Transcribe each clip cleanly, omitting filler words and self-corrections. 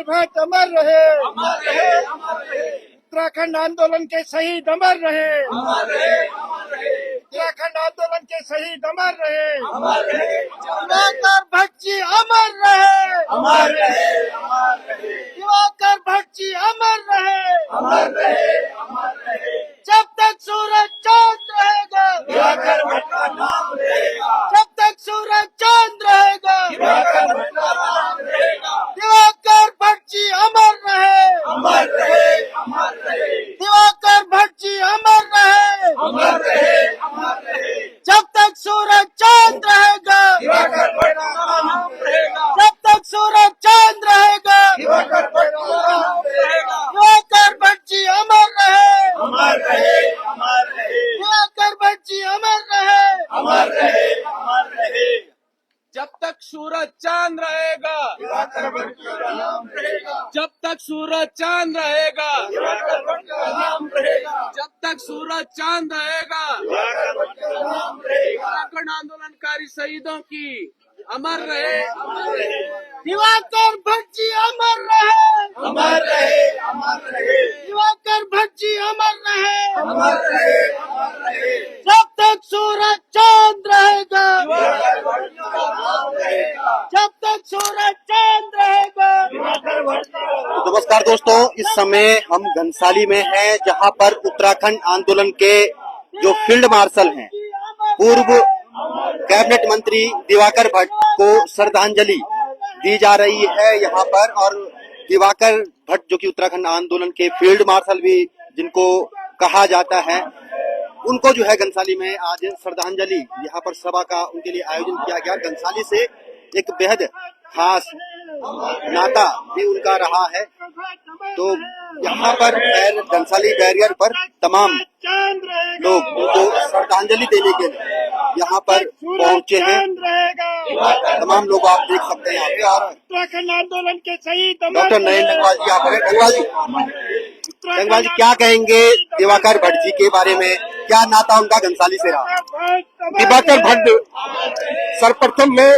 दिवाकर भट्ट अमर रहे, उत्तराखंड आंदोलन के शहीद अमर रहे, उत्तराखंड आंदोलन के शहीद अमर रहे, दिवाकर भट्ट जी अमर रहे, दिवाकर भट्ट जी अमर रहे, जब तक सूरज चांद रहेगा, दिवाकर भट्ट का नाम रहेगा, जब तक सूरज चांद रहेगा, दिवाकर भट्ट का नाम रहेगा, दिवाकर भट्ट जी अमर रहे, अमर रहे, अमर रहे, दिवाकर भट्ट जी अमर रहे, अमर रहे, अमर रहे, जब तक सूरज चांद रहेगा, दिवाकर भट्ट का नाम रहेगा, जब तक सूरज चांद रहेगा, दिवाकर भट्ट का नाम रहेगा, दिवाकर भट्ट जी अमर रहे, अमर रहे, अमर रहे, दिवाकर भट्ट जी अमर रहे, अमर रहे, अमर रहे, जब तक सूरज चांद रहेगा, दिवाकर भट्ट का नाम रहेगा, जब तक सूरज चांद रहेगा, दिवाकर भट्ट का नाम रहेगा, जब तक सूरज चांद रहेगा, दिवाकर भट्ट का नाम रहेगा, उत्तराखंड आंदोलनकारी शहीदों की अमर रहे, अमर रहे, दिवाकर भट्ट जी अमर रहे, अमर रहे, अमर रहे, दिवाकर भट्ट जी अमर रहे, अमर रहे, अमर रहे, जब तक सूरज चांद रहेगा, दिवाकर भट्ट का नाम रहेगा, जब तक सूरज चांद रहेगा। दिवाकर भट्ट का नाम नमस्कार दोस्तों, इस समय हम घनसाली में हैं जहां पर उत्तराखंड आंदोलन के जो फील्ड मार्शल हैं, पूर्व कैबिनेट मंत्री दिवाकर भट्ट को श्रद्धांजलि दी जा रही है यहाँ पर। और दिवाकर भट्ट जो कि उत्तराखंड आंदोलन के फील्ड मार्शल भी जिनको कहा जाता है, उनको जो है घनसाली में आज श्रद्धांजलि यहाँ पर सभा का उनके लिए आयोजन किया गया। घनसाली से एक बेहद खास नाता भी उनका रहा है। तो यहाँ पर घनसाली बैरियर पर तमाम लोग उनको श्रद्धांजलि देने के लिए यहाँ पर पहुंचे हैं। तमाम लोग आप देख सकते हैं यहाँ पे। और उत्तराखंड आंदोलन के शहीद डॉक्टर नरेंद्र गंगवाल जी यहाँ पर हैं। गंगवाल जी क्या कहेंगे दिवाकर भट्ट जी के बारे में? क्या नाता उनका घनसाली से रहा? दिवाकर भट्ट सर्वप्रथम में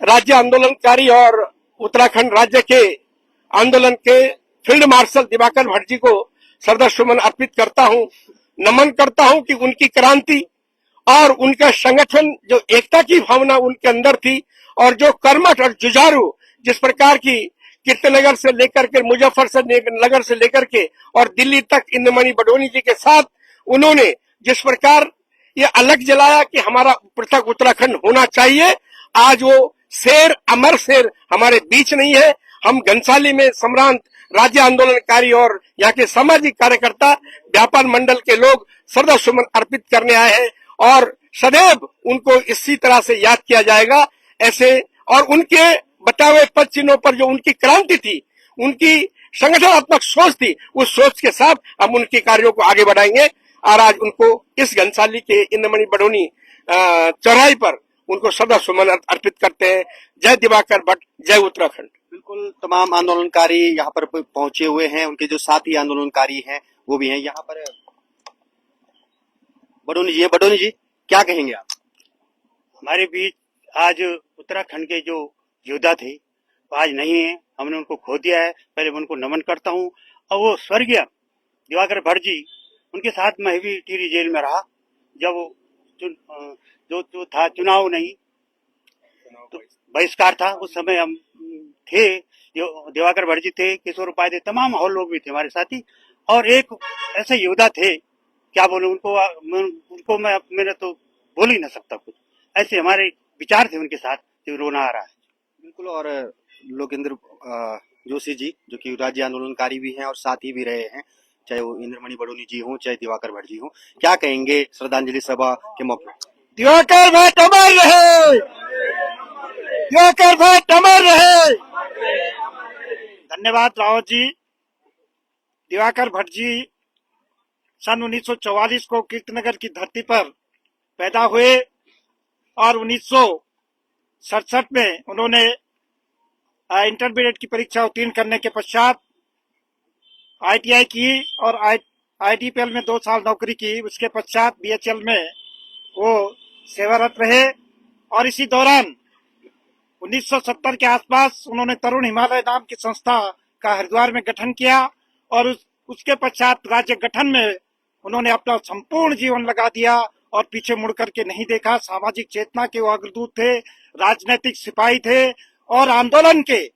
राज्य आंदोलनकारी और उत्तराखंड राज्य के आंदोलन के फील्ड मार्शल दिवाकर भट्ट जी को श्रद्धासुमन अर्पित करता हूं, नमन करता हूं कि उनकी क्रांति और उनका संगठन, जो एकता की भावना उनके अंदर थी और जो कर्मठ और जुझारू जिस प्रकार की कीर्तनगर से लेकर के मुजफ्फरनगर से लेकर के और दिल्ली तक इंद्रमणि बडोनी जी के साथ उन्होंने जिस प्रकार ये अलग जलाया कि हमारा पृथक उत्तराखंड होना चाहिए, आज वो शेर, अमर शेर हमारे बीच नहीं है। हम घनसाली में सम्रांत राज्य आंदोलनकारी और यहाँ के सामाजिक कार्यकर्ता, व्यापार मंडल के लोग श्रद्धासुमन अर्पित करने आए हैं और सदैव उनको इसी तरह से याद किया जाएगा। ऐसे और उनके बताए हुए पद चिन्हों पर जो उनकी क्रांति थी, उनकी संगठनात्मक सोच थी, उस सोच के साथ हम उनके कार्यों को आगे बढ़ाएंगे। और आज उनको इस घनसाली के इंद्रमणि बडोनी चौराहे पर उनको श्रद्धासुमन अर्पित करते हैं। जय दिवाकर भट्ट, जय उत्तराखंड। बिल्कुल, तमाम आंदोलनकारी यहाँ पर पहुंचे हुए हैं। उनके जो साथी आंदोलनकारी हैं वो भी हैं यहाँ पर। बडोनी जी क्या कहेंगे आप? हमारे बीच आज उत्तराखंड के जो योद्धा थे वो आज नहीं है, हमने उनको खो दिया है। पहले मैं उनको नमन करता हूँ। और वो स्वर्गीय दिवाकर भट्ट जी, उनके साथ मैं भी टिहरी जेल में रहा जब जो था चुनाव नहीं तो बहिष्कार था, उस समय हम थे। दिवाकर भट्ट जी थे, किशोर उपाध्याय थे, तमाम और लोग भी थे हमारे साथी। और एक ऐसे योद्धा थे, क्या बोलूं उनको मैंने तो बोल ही ना सकता कुछ। ऐसे हमारे विचार थे उनके साथ, जो रोना आ रहा है। बिल्कुल। और लोकेंद्र जोशी जी जो कि राज्य आंदोलनकारी भी हैं और साथी भी रहे हैं, चाहे वो इंद्रमणि बडोनी जी हों चाहे दिवाकर भट्ट जी हों, क्या कहेंगे श्रद्धांजलि सभा के मौके पर? दिवाकर भट्ट अमर रहे, दिवाकर भट्ट अमर रहे। धन्यवाद रावत जी। दिवाकर भट्ट जी सन 1944 को कीर्तनगर की धरती पर पैदा हुए और 1967 में उन्होंने इंटरमीडिएट की परीक्षा उत्तीर्ण करने के पश्चात ITI की और IDPL में 2 साल नौकरी की। उसके पश्चात BHL में वो सेवारत रहे और इसी दौरान 1970 के आसपास उन्होंने तरुण हिमालय नाम की संस्था का हरिद्वार में गठन किया और उसके पश्चात राज्य गठन में उन्होंने अपना संपूर्ण जीवन लगा दिया और पीछे मुड़ करके नहीं देखा। सामाजिक चेतना के वो अग्रदूत थे, राजनीतिक सिपाही थे और आंदोलन के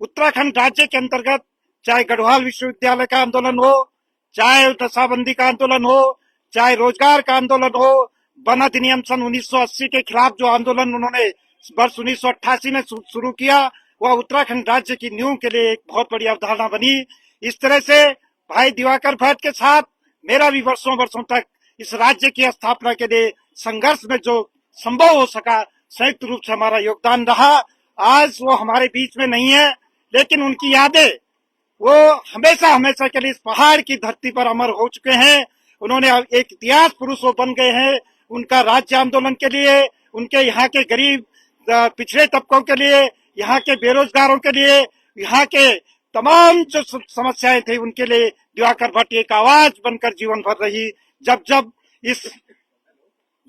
उत्तराखंड राज्य के अंतर्गत चाहे गढ़वाल विश्वविद्यालय का आंदोलन हो, चाहे नशाबंदी का आंदोलन हो, चाहे रोजगार का आंदोलन हो, वन अधिनियम सन 1980 के खिलाफ जो आंदोलन उन्होंने वर्ष 1988 में शुरू किया, वह उत्तराखंड राज्य की नींव के लिए एक बहुत बड़ी अवधारणा बनी। इस तरह से भाई दिवाकर भट्ट के साथ मेरा भी वर्षों वर्षों तक इस राज्य की स्थापना के लिए संघर्ष में जो संभव हो सका संयुक्त रूप से हमारा योगदान रहा। आज वो हमारे बीच में नहीं है, लेकिन उनकी यादें वो हमेशा हमेशा के लिए इस पहाड़ की धरती पर अमर हो चुके हैं। उन्होंने एक इतिहास पुरुष बन गए हैं। उनका राज्य आंदोलन के लिए, उनके यहाँ के गरीब पिछड़े तबकों के लिए, यहाँ के बेरोजगारों के लिए, यहाँ के तमाम जो समस्याएं थी उनके लिए दिवाकर भट्ट एक आवाज बनकर जीवन भर रही। जब जब इस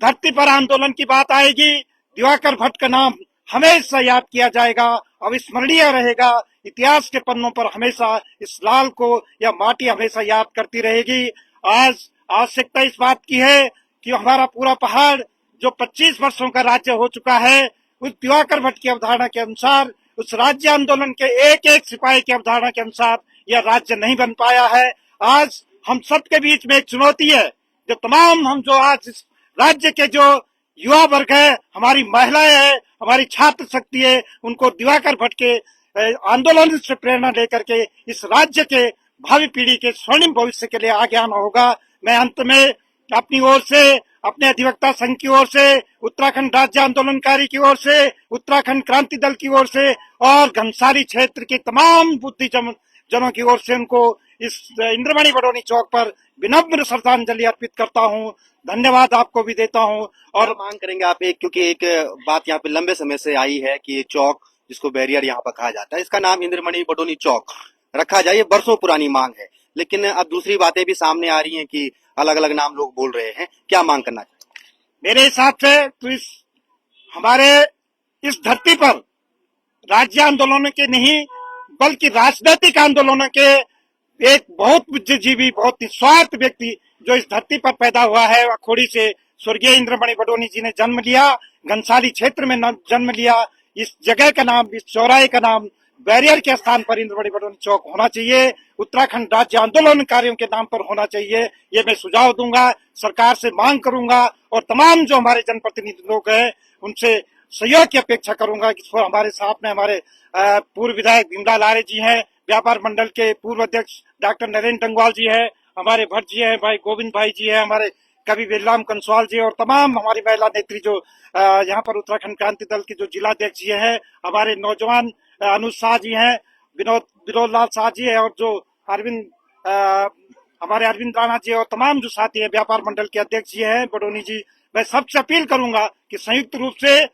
धरती पर आंदोलन की बात आएगी, दिवाकर भट्ट का नाम हमेशा याद किया जाएगा, अविस्मरणीय रहेगा। इतिहास के पन्नों पर हमेशा इस लाल को या माटी हमेशा याद करती रहेगी। आज आवश्यकता इस बात की है कि हमारा पूरा पहाड़ जो 25 वर्षों का राज्य हो चुका है, उस दिवाकर भट्ट की अवधारणा के अनुसार, उस राज्य आंदोलन के एक एक सिपाही की अवधारणा के अनुसार यह राज्य नहीं बन पाया है। आज हम सबके बीच में एक चुनौती है, जो तमाम हम जो आज इस राज्य के जो युवा वर्ग है, हमारी महिलाएं है, हमारी छात्र शक्ति है, उनको दिवाकर भट्ट के आंदोलन से प्रेरणा लेकर के इस राज्य के भावी पीढ़ी के स्वर्णिम भविष्य के लिए आगे आना होगा। मैं अंत में अपनी ओर से, अपने अधिवक्ता संघ की ओर से, उत्तराखंड राज्य आंदोलनकारी की ओर से, उत्तराखंड क्रांति दल की ओर से और घनसाली क्षेत्र के तमाम बुद्धिजनों की ओर से उनको इस इंद्रमणि बडोनी चौक पर विनम्र श्रद्धांजलि अर्पित करता हूं। धन्यवाद आपको भी देता हूं। और मांग करेंगे आप एक, क्योंकि एक बात यहाँ पे लंबे समय से आई है कि ये चौक जिसको बैरियर यहाँ पर कहा जाता है, इसका नाम इंद्रमणि बडोनी चौक रखा जाए। ये बरसों पुरानी मांग है, लेकिन अब दूसरी बातें भी सामने आ रही हैं कि अलग अलग नाम लोग बोल रहे हैं। क्या मांग करना चाहिए? मेरे हिसाब से तो हमारे इस धरती पर राज्य आंदोलनों के नहीं बल्कि राजनीतिक आंदोलनों के एक बहुत बुद्धिजीवी, बहुत निस्वार्थ व्यक्ति जो इस धरती पर पैदा हुआ है, अखोड़ी से स्वर्गीय इंद्रमणि बडोनी जी ने जन्म लिया, घनसाली क्षेत्र में जन्म लिया। इस जगह का नाम, इस चौराहे का नाम बैरियर के स्थान पर इंद्रमणि बडोनी चौक होना चाहिए, उत्तराखंड राज्य आंदोलनकारियों के नाम पर होना चाहिए। ये मैं सुझाव दूंगा, सरकार से मांग करूंगा और तमाम जो हमारे जनप्रतिनिधि लोग हैं उनसे सहयोग की अपेक्षा करूंगा कि हमारे साथ में हमारे पूर्व विधायक भीमलाल आर्य जी हैं, व्यापार मंडल के पूर्व अध्यक्ष डॉक्टर नरेंद्र टंगवाल जी है, हमारे भट्ट जी हैं, भाई गोविंद भाई जी है, हमारे कवि बिरलाम कंसवाल जी और तमाम हमारी महिला नेत्री जो यहाँ पर उत्तराखंड क्रांति दल के जो जिलाध्यक्ष जी हैं, हमारे नौजवान अनुज शाह जी हैं, विनोद लाल शाह जी है और जो हमारे अरविंद राणा जी और तमाम जो साथी है व्यापार मंडल के अध्यक्ष जी हैं बडोनी जी। मैं सबसे अपील करूंगा कि संयुक्त रूप से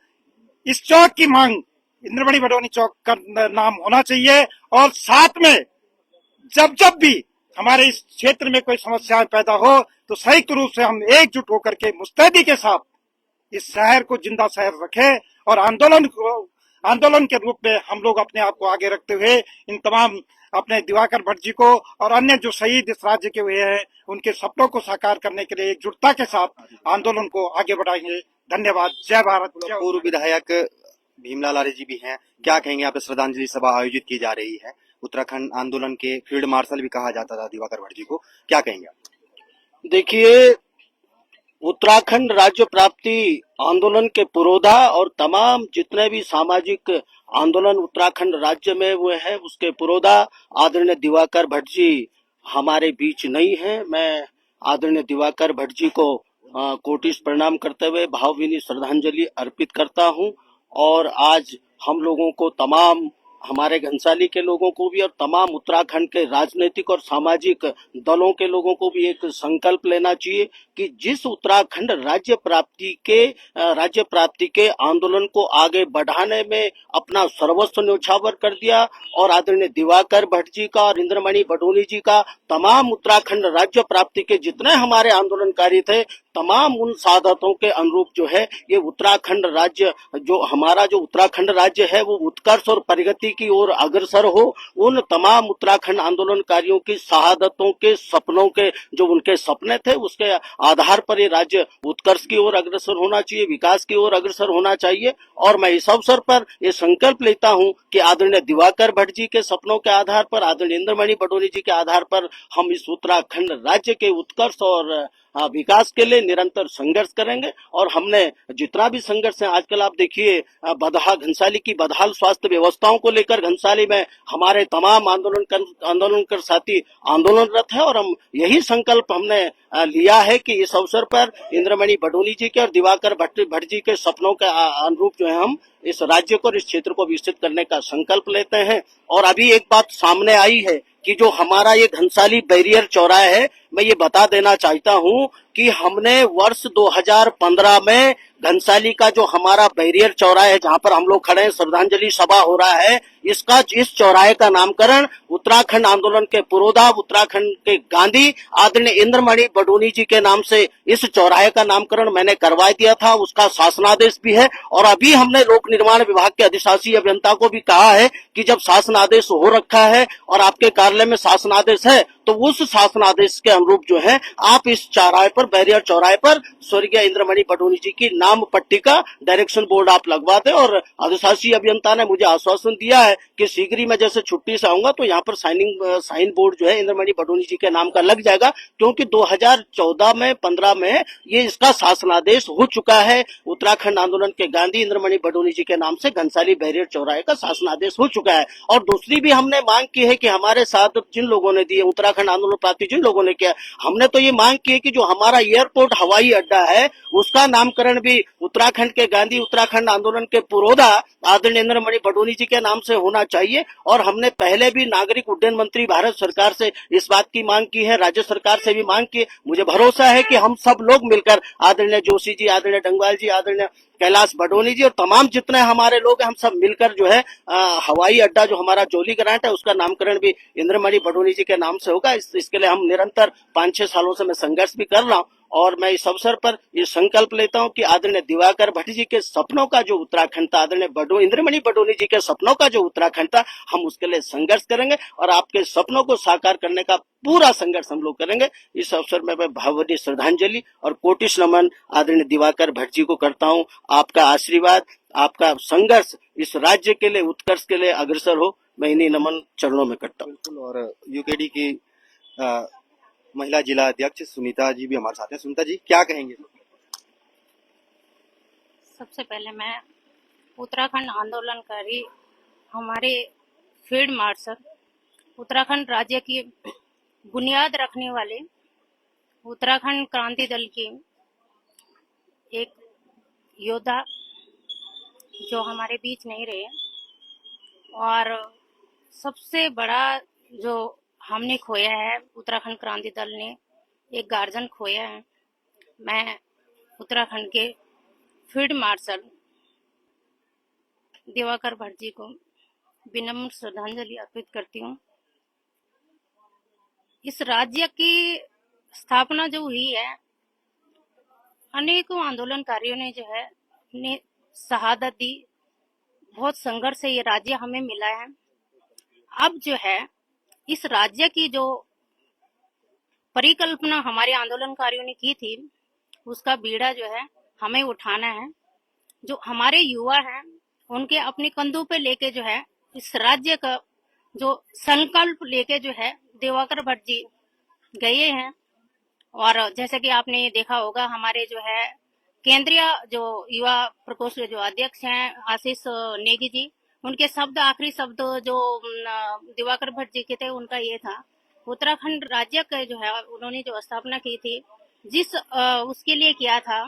इस चौक की मांग इंद्रमणि बडोनी चौक का नाम होना चाहिए और साथ में जब जब भी हमारे इस क्षेत्र में कोई समस्या पैदा हो तो संयुक्त रूप से हम एकजुट होकर के मुस्तैदी के साथ इस शहर को जिंदा शहर रखें और आंदोलन के रूप में हम लोग अपने आप को आगे रखते हुए इन तमाम अपने दिवाकर भट्ट जी को और अन्य जो शहीद इस राज्य के हुए हैं उनके सपनों को साकार करने के लिए एकजुटता के साथ आंदोलन को आगे बढ़ाएंगे। धन्यवाद। जय भारत। पूर्व विधायक भीमलाल आर्य जी भी हैं, क्या कहेंगे? यहाँ पे श्रद्धांजलि सभा आयोजित की जा रही है, उत्तराखंड आंदोलन के फील्ड मार्शल भी कहा जाता था दिवाकर भट्ट जी को, क्या कहेंगे आप? देखिए, उत्तराखंड राज्य प्राप्ति आंदोलन के पुरोधा और तमाम जितने भी सामाजिक आंदोलन उत्तराखंड राज्य में हुए हैं उसके पुरोधा आदरणीय दिवाकर भट्ट जी हमारे बीच नहीं है। मैं आदरणीय दिवाकर भट्ट जी को कोटिश प्रणाम करते हुए भावभीनी श्रद्धांजलि अर्पित करता हूं और आज हम लोगों को, तमाम हमारे घनसाली के लोगों को भी और तमाम उत्तराखंड के राजनीतिक और सामाजिक दलों के लोगों को भी एक संकल्प लेना चाहिए कि जिस उत्तराखंड राज्य प्राप्ति के आंदोलन को आगे बढ़ाने में अपना सर्वस्व न्यौछावर कर दिया और आदरणीय दिवाकर भट्ट जी का और इंद्रमणि बडोनी जी का, तमाम उत्तराखंड राज्य प्राप्ति के जितने हमारे आंदोलनकारी थे तमाम उन साधकों के अनुरूप जो है ये उत्तराखंड राज्य, जो हमारा जो उत्तराखंड राज्य है वो उत्कर्ष और प्रगति की ओर अग्रसर हो। उन तमाम उत्तराखंड आंदोलनकारियों की शहादतों के सपनों के जो उनके सपने थे उसके आधार पर ये राज्य उत्कर्ष की ओर अग्रसर होना चाहिए, विकास की ओर अग्रसर होना चाहिए। और मैं इस अवसर पर ये संकल्प लेता हूं कि आदरणीय दिवाकर भट्ट जी के सपनों के आधार पर, आदरणीय इंद्रमणि बडोनी जी के आधार पर हम इस उत्तराखंड राज्य के उत्कर्ष और विकास के लिए निरंतर संघर्ष करेंगे। और हमने जितना भी संघर्ष है, आजकल आप देखिए घनसाली की बदहाल स्वास्थ्य व्यवस्थाओं को लेकर घनसाली में हमारे तमाम आंदोलनकर साथी आंदोलनरत है। और हम यही संकल्प हमने लिया है कि इस अवसर पर इंद्रमणि बडोनी जी के और दिवाकर भट्ट जी के सपनों के अनुरूप जो है हम इस राज्य को और इस क्षेत्र को विकसित करने का संकल्प लेते हैं। और अभी एक बात सामने आई है कि जो हमारा ये घनसाली बैरियर चौराहा है, मैं ये बता देना चाहता हूं कि हमने वर्ष 2015 में घनसाली का जो हमारा बैरियर चौराहा है जहां पर हम लोग खड़े हैं, श्रद्धांजलि सभा हो रहा है, इस चौराहे का नामकरण उत्तराखंड आंदोलन के पुरोधा, उत्तराखंड के गांधी आदरणीय इंद्रमणि बडोनी जी के नाम से इस चौराहे का नामकरण मैंने करवा दिया था। उसका शासनादेश भी है। और अभी हमने लोक निर्माण विभाग के अधिशासी अभियंता को भी कहा है कि जब शासनादेश हो रखा है और आपके कार्यालय में शासनादेश है तो उस शासनादेश के अनुरूप जो है आप इस चौराहे पर, बैरियर चौराहे पर स्वर्गीय इंद्रमणि बडोनी जी की नाम पट्टी का डायरेक्शन बोर्ड आप लगवा दें। और अधिशासी अभियंता ने मुझे आश्वासन दिया है कि शीघ्र ही मैं जैसे छुट्टी से आऊंगा तो यहाँ पर साइन बोर्ड जो है इंद्रमणि बडोनी जी के नाम का लग जाएगा, क्योंकि 2014 में 15 में ये इसका शासनादेश हो चुका है। उत्तराखंड आंदोलन के गांधी इंद्रमणि बडोनी जी के नाम से घनसाली बैरियर चौराहे का शासनादेश हो चुका है। और दूसरी भी हमने मांग की है कि हमारे साथ जिन लोगों ने दिए, उत्तराखंड आंदोलन प्राप्ति जिन लोगों ने किया, हमने तो ये मांग की है कि जो हमारा एयरपोर्ट हवाई अड्डा है उसका नामकरण भी उत्तराखंड के गांधी, उत्तराखंड आंदोलन के पुरोधा आदरणीय इंद्रमणि बडोनी जी के नाम से होना चाहिए। और हमने पहले भी नागरिक उड्डयन मंत्री भारत सरकार से इस बात की मांग की है, राज्य सरकार से भी मांग की है। मुझे भरोसा है कि हम सब लोग मिलकर, आदरणीय जोशी जी, आदरणीय डंगवाल जी, आदरणीय कैलाश बडोनी जी और तमाम जितने हमारे लोग हैं, हम सब मिलकर जो है हवाई अड्डा जो हमारा जोली ग्रांट है उसका नामकरण भी इंद्रमणि बडोनी जी के नाम से होगा। इसके लिए हम निरंतर 5-6 सालों से मैं संघर्ष भी कर रहा हूँ। और मैं इस अवसर पर ये संकल्प लेता हूं कि आदरणीय दिवाकर भट्ट जी के सपनों का जो उत्तराखंड था, आदरणीय इंद्रमणि बडोनी जी के सपनों का जो उत्तराखंड था, हम उसके लिए संघर्ष करेंगे और आपके सपनों को साकार करने का पूरा संघर्ष हम लोग करेंगे। इस अवसर में मैं भावभीनी श्रद्धांजलि और कोटिश नमन आदरणीय दिवाकर भट्ट जी को करता हूं। आपका आशीर्वाद, आपका संघर्ष इस राज्य के लिए, उत्कर्ष के लिए अग्रसर हो, मैं इन्हीं नमन चरणों में करता हूँ। और यूकेडी की महिला जिला अध्यक्ष सुनीता जी भी हमारे साथ हैं। सुनीता जी, क्या कहेंगे? सबसे पहले मैं उत्तराखंड आंदोलनकारी, हमारे फील्ड मार्शल, उत्तराखंड राज्य की बुनियाद रखने वाले उत्तराखंड क्रांति दल की एक योद्धा जो हमारे बीच नहीं रहे, और सबसे बड़ा जो हमने खोया है, उत्तराखंड क्रांति दल ने एक गार्जियन खोया है। मैं उत्तराखंड के फील्ड मार्शल दिवाकर भट्ट जी को विनम्र श्रद्धांजलि अर्पित करती हूँ। इस राज्य की स्थापना जो हुई है, अनेकों आंदोलनकारियों ने जो है अपनी शहादत दी, बहुत संघर्ष से ये राज्य हमें मिला है। अब जो है इस राज्य की जो परिकल्पना हमारे आंदोलनकारियों ने की थी, उसका बीड़ा जो है हमें उठाना है। जो हमारे युवा हैं उनके अपने कंधों पे लेके जो है इस राज्य का जो संकल्प लेके जो है दिवाकर भट्ट जी गए हैं। और जैसे कि आपने देखा होगा, हमारे जो है केंद्रीय जो युवा प्रकोष्ठ के जो अध्यक्ष हैं आशीष नेगी जी, उनके शब्द, आखिरी शब्द जो दिवाकर भट्ट जी के थे, उनका ये था, उत्तराखंड राज्य का जो है उन्होंने जो स्थापना की थी, जिस उसके लिए किया था,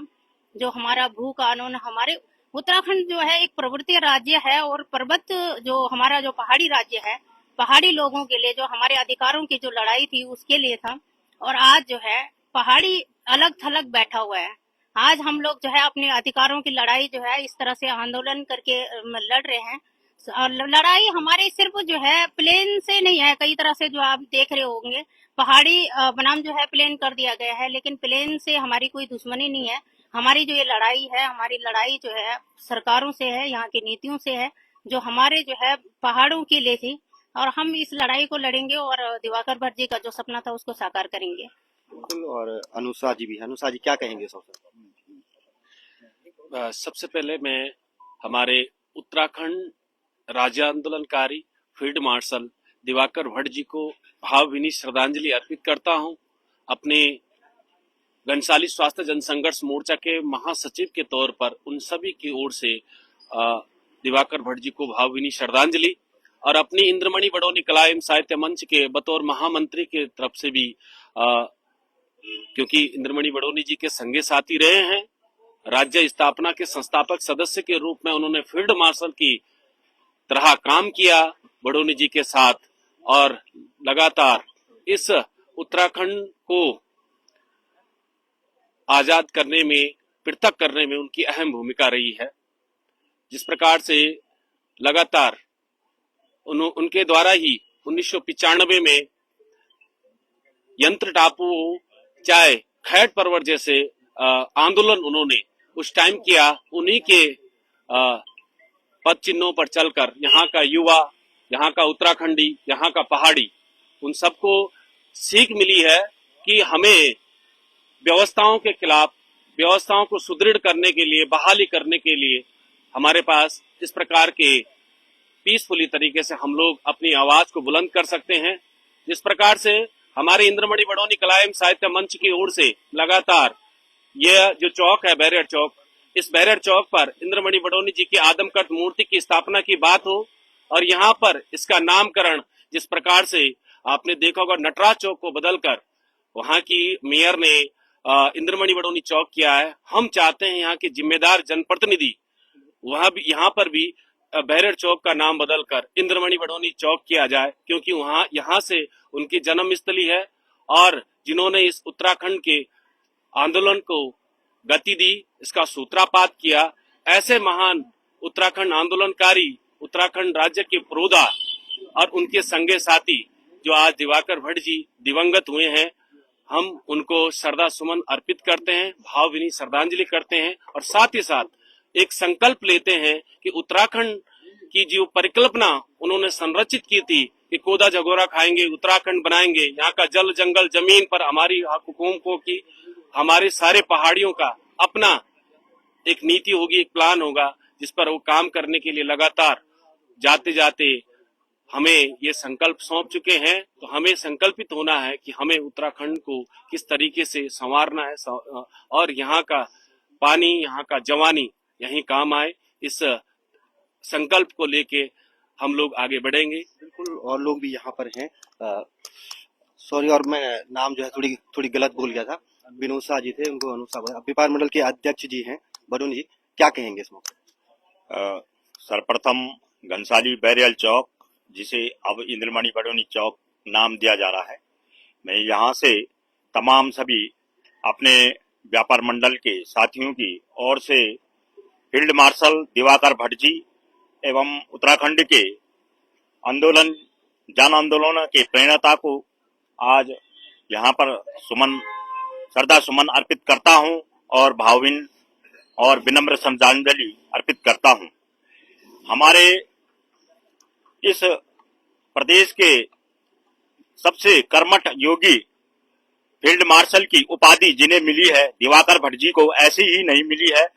जो हमारा भू कानून, हमारे उत्तराखंड जो है एक पर्वतीय राज्य है और पर्वत जो हमारा जो पहाड़ी राज्य है, पहाड़ी लोगों के लिए जो हमारे अधिकारों की जो लड़ाई थी उसके लिए था। और आज जो है पहाड़ी अलग थलग बैठा हुआ है। आज हम लोग जो है अपने अधिकारों की लड़ाई जो है इस तरह से आंदोलन करके लड़ रहे हैं। और लड़ाई हमारे सिर्फ जो है प्लेन से नहीं है, कई तरह से जो आप देख रहे होंगे पहाड़ी बनाम जो है प्लेन कर दिया गया है, लेकिन प्लेन से हमारी कोई दुश्मनी नहीं है। हमारी जो ये लड़ाई है, हमारी लड़ाई जो है सरकारों से है, यहाँ की नीतियों से है, जो हमारे जो है पहाड़ों के लिए थी, और हम इस लड़ाई को लड़ेंगे और दिवाकर भट्ट जी का जो सपना था उसको साकार करेंगे। बिल्कुल। और अनुषा जी भी है। अनुषा जी क्या कहेंगे सबसे? सबसे पहले मैं हमारे उत्तराखंड राज्य आंदोलनकारी फील्ड मार्शल दिवाकर भट्ट जी को भावभीनी श्रद्धांजलि अर्पित करता हूं। अपने घनसाली स्वास्थ्य जनसंघर्ष मोर्चा के महासचिव के तौर पर उन सभी की ओर से दिवाकर भट्ट जी को भावभीनी श्रद्धांजलि, और अपनी इंद्रमणि बडौनी कला एवं साहित्य मंच के बतौर महामंत्री के तरफ से भी क्योंकि इंद्रमणि बडौनी जी के संगे साथी रहे हैं, राज्य स्थापना के संस्थापक सदस्य के रूप में उन्होंने फील्ड मार्शल की तरह काम किया बडौनी जी के साथ, और लगातार इस उत्तराखंड को आजाद करने में, पृथक करने में उनकी अहम भूमिका रही है। जिस प्रकार से लगातार उनके द्वारा ही 1995 में यंत्र टापू चाहे खैट परवर जैसे आंदोलन उन्होंने उस टाइम किया, उन्हीं के पद चिन्हों पर चलकर यहाँ का युवा, यहाँ का उत्तराखंडी, यहाँ का पहाड़ी, उन सबको सीख मिली है कि हमें व्यवस्थाओं के खिलाफ, व्यवस्थाओं को सुदृढ़ करने के लिए, बहाली करने के लिए हमारे पास इस प्रकार के पीसफुली तरीके से हम लोग अपनी आवाज को बुलंद कर सकते हैं। जिस प्रकार से हमारे इंद्रमणि बडौनी कला एवं साहित्य मंच की ओर से लगातार यह जो चौक है बैरियर चौक, इस बैरियर चौक पर इंद्रमणि बडौनी जी की आदमकद मूर्ति की स्थापना की बात हो, और यहाँ पर इसका नामकरण जिस प्रकार से आपने देखा होगा नटराज चौक को बदलकर वहां की मेयर ने इंद्रमणि बडौनी चौक किया है। हम चाहते हैं यहाँ के जिम्मेदार जनप्रतिनिधि वहां भी, यहाँ पर भी बैरियर चौक का नाम बदलकर इंद्रमणि बडौनी चौक किया जाए, क्योंकि वहां यहाँ से उनकी जन्म स्थली है, और जिन्होंने इस उत्तराखंड के आंदोलन को गति दी, इसका सूत्रपात किया, ऐसे महान उत्तराखंड आंदोलनकारी, उत्तराखंड राज्य के पुरोधा और उनके संगे साथी जो आज दिवाकर भट्ट जी दिवंगत हुए हैं, हम उनको श्रद्धा सुमन अर्पित करते हैं, भावभीनी श्रद्धांजलि करते हैं, और साथ ही साथ एक संकल्प लेते हैं कि उत्तराखंड की जो परिकल्पना उन्होंने संरचित की थी कि कोदा झगोरा खाएंगे, उत्तराखंड बनाएंगे, यहाँ का जल जंगल जमीन पर हमारी हुकूमतों की, हमारे सारे पहाड़ियों का अपना एक नीति होगी, एक प्लान होगा, जिस पर वो काम करने के लिए लगातार जाते जाते हमें ये संकल्प सौंप चुके हैं। तो हमें संकल्पित होना है कि हमें उत्तराखंड को किस तरीके से संवारना है, और यहाँ का पानी, यहाँ का जवानी यहीं काम आए, इस संकल्प को लेके हम लोग आगे बढ़ेंगे। बिल्कुल। और लोग भी यहाँ पर हैं। सॉरी, और मैं नाम जो है थोड़ी गलत बोल गया था। विनोसा जी थे, उनको अनुषा बोला। व्यापार मंडल के अध्यक्ष जी हैं बडौनी जी, क्या कहेंगे इस मौके? सर्वप्रथम घनसाली बैरियल चौक, जिसे अब इंद्रमणि बडौनी चौक नाम दिया जा रहा है, मैं यहाँ से तमाम सभी अपने व्यापार मंडल के साथियों की ओर से फील्ड मार्शल दिवाकर भट्ट जी एवं उत्तराखंड के आंदोलन, जन आंदोलन के प्रेरणा को आज यहाँ पर श्रद्धा सुमन अर्पित करता हूँ और भावभीन और विनम्र श्रद्धांजलि अर्पित करता हूँ। हमारे इस प्रदेश के सबसे कर्मठ योगी फील्ड मार्शल की उपाधि जिन्हें मिली है, दिवाकर भट्ट जी को ऐसी ही नहीं मिली है।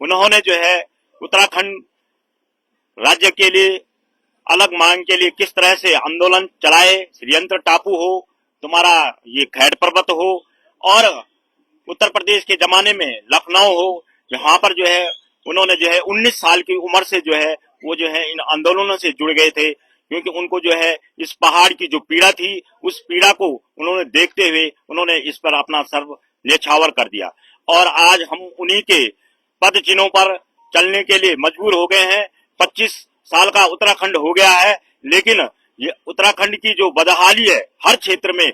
उन्होंने जो है उत्तराखंड राज्य के लिए अलग मांग के लिए किस तरह से आंदोलन चलाए, श्रीयंत्र टापू हो, तुम्हारा ये खैट पर्वत हो, और उत्तर प्रदेश के जमाने में लखनऊ हो, यहाँ पर जो है उन्होंने जो है 19 साल की उम्र से जो है वो जो है इन आंदोलनों से जुड़ गए थे, क्योंकि उनको जो है इस पहाड़ की जो पीड़ा थी, उस पीड़ा को उन्होंने देखते हुए उन्होंने इस पर अपना सर्व न्यौछावर कर दिया, और आज हम उन्हीं के पद चिन्हों पर चलने के लिए मजबूर हो गए हैं। 25 साल का उत्तराखंड हो गया है, लेकिन ये उत्तराखंड की जो बदहाली है हर क्षेत्र में,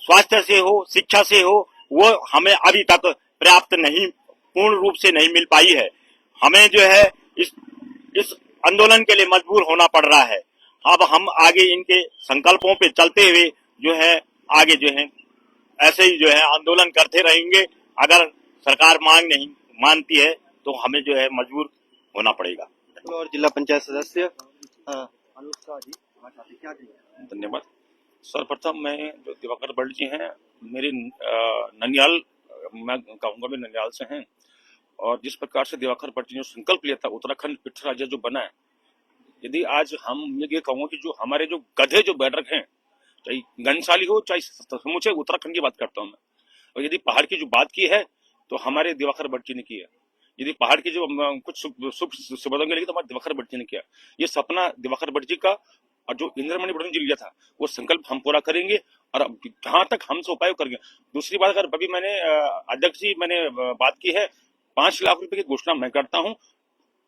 स्वास्थ्य से हो, शिक्षा से हो, वो हमें अभी तक पर्याप्त नहीं, पूर्ण रूप से नहीं मिल पाई है। हमें जो है इस आंदोलन के लिए मजबूर होना पड़ रहा है। अब हम आगे इनके संकल्पों पे चलते हुए जो है आगे जो है ऐसे ही जो है आंदोलन करते रहेंगे। अगर सरकार मांग नहीं मानती है तो हमें जो है मजबूर होना पड़ेगा। और जिला पंचायत सदस्य अनुष्का जी क्या कहेंगे? धन्यवाद। सर्वप्रथम मैं जो दिवाकर भट्ट जी हैं मेरे ननियाल, मैं कहूँगा भी ननियाल से हैं, और जिस प्रकार से दिवाकर भट्ट जी ने संकल्प लिया था उत्तराखंड पिछड़ा राज्य जो बना है, यदि आज हम ये कहूँगा कि जो हमारे जो गधे जो बैठ रखे हैं, चाहे घनसाली हो चाहे समूचे उत्तराखंड की बात करता हूँ मैं, और यदि पहाड़ की जो बात की है तो हमारे दिवाकर भट्ट जी ने की है। यदि पहाड़ की जो कुछ सुख सुविधाएं लगी तो हमारे दिवाकर भट्ट जी ने किया। ये सपना दिवाकर भट्ट जी का और जो इंद्रमणि ब्रह्म जी लिया था वो संकल्प हम पूरा करेंगे और जहां तक हमसे उपाय करेंगे। दूसरी बात, अगर अभी मैंने अध्यक्ष जी मैंने बात की है 5 लाख रुपए की घोषणा मैं करता हूं।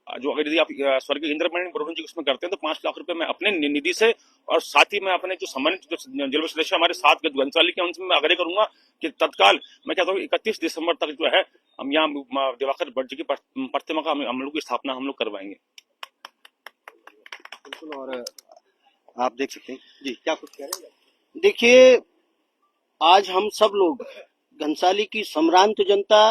जो अगर यदि आप स्वर्गीय इंद्रमणि ब्रह्म जी उसमें करते हैं तो 5 लाख रुपए मैं अपने निधि से और साथ ही मैं अपने जो सम्मानित जो जिला सदस्य हमारे साथ घनसाली के उनसे मैं आग्रह करूंगा कि तत्काल मैं कहता हूँ 31 दिसंबर तक जो है हम यहाँ दिवाकर भट्ट जी की प्रतिमा का हम लोग की स्थापना हम लोग करवाएंगे। और आप देख सकते हैं जी, क्या कुछ कह रहे हैं? देखिए, आज हम सब लोग घनसाली की सम्रांत जनता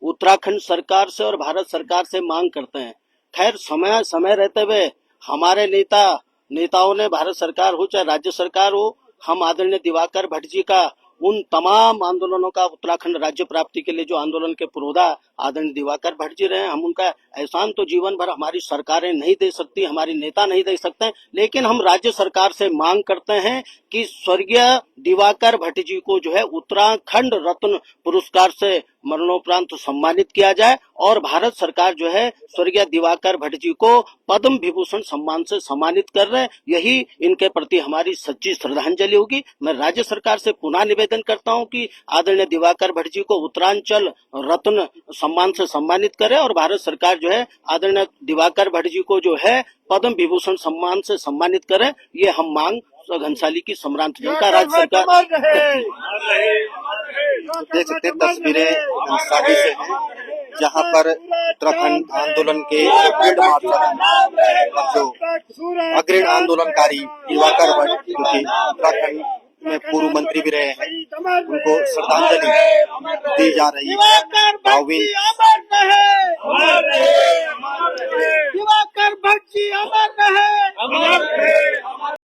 उत्तराखंड सरकार से और भारत सरकार से मांग करते हैं। खैर, समय रहते हुए हमारे नेताओं ने, भारत सरकार हो चाहे राज्य सरकार हो, हम आदरणीय दिवाकर भट्ट जी का उन तमाम आंदोलनों का उत्तराखंड राज्य प्राप्ति के लिए जो आंदोलन के पुरोधा आदरणीय दिवाकर भट्ट जी रहे, हम उनका एहसान तो जीवन भर हमारी सरकारें नहीं दे सकती, हमारी नेता नहीं दे सकते, लेकिन हम राज्य सरकार से मांग करते हैं कि स्वर्गीय दिवाकर भट्ट जी को जो है उत्तराखंड रत्न पुरस्कार से मरणोपरांत सम्मानित किया जाए और भारत सरकार जो है स्वर्गीय दिवाकर भट्ट जी को पद्म विभूषण सम्मान से सम्मानित कर रहे हैं। यही इनके प्रति हमारी सच्ची श्रद्धांजलि होगी। मैं राज्य सरकार से पुनः निवेदन करता हूं कि आदरणीय दिवाकर भट्ट जी को उत्तरांचल रत्न सम्मान से सम्मानित करे और भारत सरकार जो है आदरणीय दिवाकर भट्ट जी को जो है पद्म विभूषण सम्मान से सम्मानित करे। ये हम मांग घनसाली की सम्रांत जनता राज्य सरकार। देख सकते हैं तस्वीरें घनसाली से हैं, जहां पर उत्तराखंड आंदोलन के जो फील्ड मार्शल हैं और जो अग्रणी आंदोलनकारी दिवाकर भट्ट जो कि उत्तराखंड में पूर्व मंत्री भी रहे हैं, उनको श्रद्धांजलि दी जा रही है।